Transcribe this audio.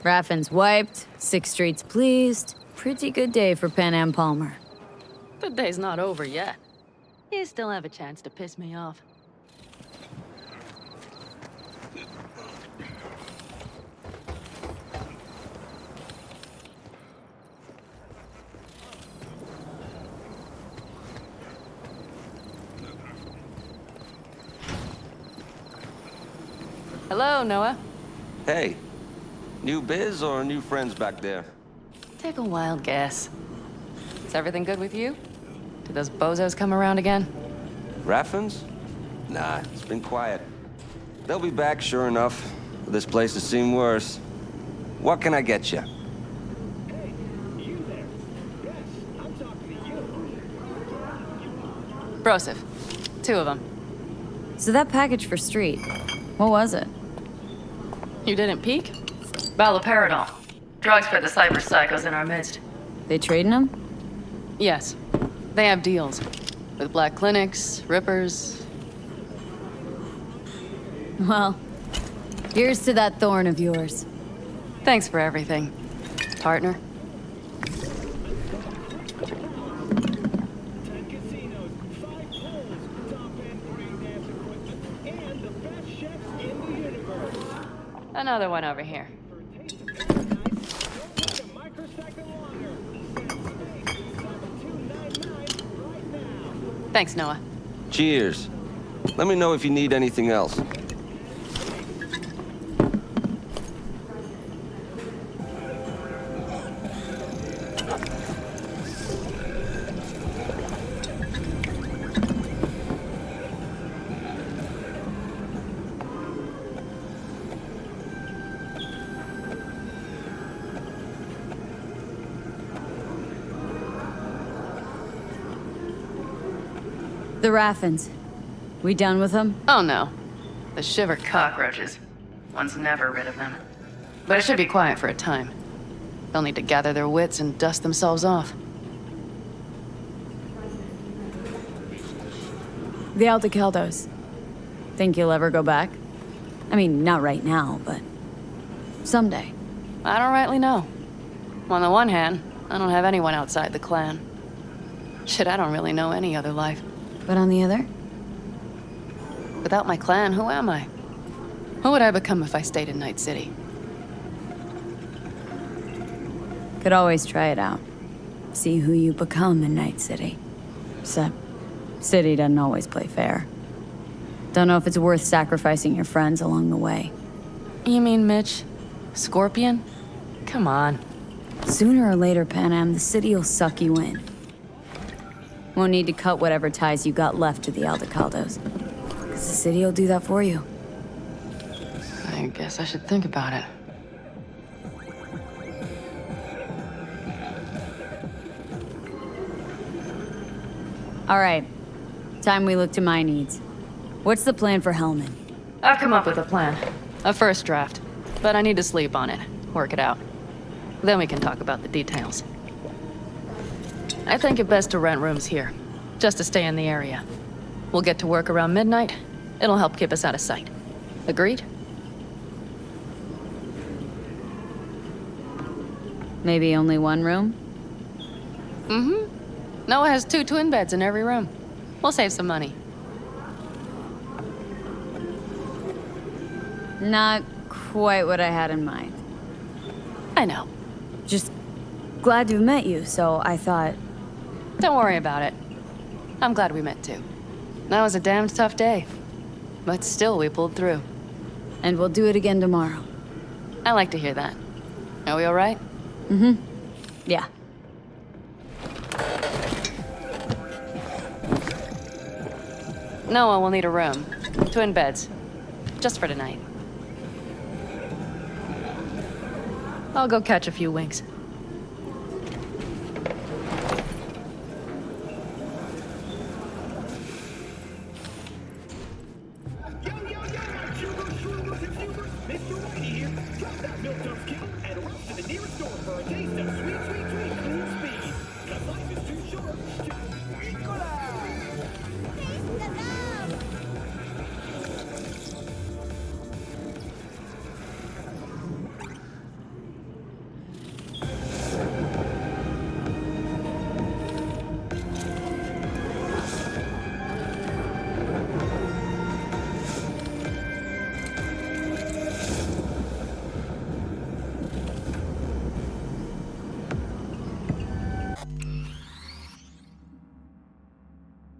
Raffin's wiped, 6 streets pleased. Pretty good day for Panam Palmer. The day's not over yet. You still have a chance to piss me off. Hello, Noah. Hey, new biz or new friends back there? Take a wild guess. Is everything good with you? Did those bozos come around again? Raffins? Nah, it's been quiet. They'll be back, sure enough. But this place has seen worse. What can I get you? Hey, you there? Yes, I'm talking to you. Broseph. 2 of them. So that package for Street, what was it? You didn't peek? Baloperidol. Drugs for the cyber psychos in our midst. They trading them? Yes. They have deals. With black clinics, rippers. Well, here's to that thorn of yours. Thanks for everything, partner. 10 casinos, 5 pools, top-end brain-dance equipment, and the best chefs in the universe. Another one over here. For a taste of paradise, don't wait a microsecond longer. Send space to 7299 right now. Thanks, Noah. Cheers. Let me know if you need anything else. The Raffins. We done with them? Oh no. The shiver cockroaches. One's never rid of them. But it should be quiet for a time. They'll need to gather their wits and dust themselves off. The Aldecaldos. Think you'll ever go back? I mean, not right now, but someday. I don't rightly know. On the one hand, I don't have anyone outside the clan. Shit, I don't really know any other life. But on the other? Without my clan, who am I? Who would I become if I stayed in Night City? Could always try it out. See who you become in Night City. Except, City doesn't always play fair. Don't know if it's worth sacrificing your friends along the way. You mean Mitch? Scorpion? Come on. Sooner or later, Panam, the city'll suck you in. Won't need to cut whatever ties you got left to the Aldecaldos. Because the city'll do that for you. I guess I should think about it. All right. Time we look to my needs. What's the plan for Hellman? I've come up with a plan. A first draft. But I need to sleep on it. Work it out. Then we can talk about the details. I think it best to rent rooms here. Just to stay in the area. We'll get to work around midnight. It'll help keep us out of sight. Agreed? Maybe only one room? Mm-hmm. Noah has 2 twin beds in every room. We'll save some money. Not quite what I had in mind. I know. Just glad to have met you, so I thought... Don't worry about it. I'm glad we met too. That was a damned tough day. But still, we pulled through. And we'll do it again tomorrow. I like to hear that. Are we all right? Mm-hmm. Yeah. Noah will need a room. Twin beds. Just for tonight. I'll go catch a few winks. Yo, yo, yo, my Jubers, Shrubers, and Fubers, Mr. Whitey here. Drop that milk-toast kill and run to the nearest store for a taste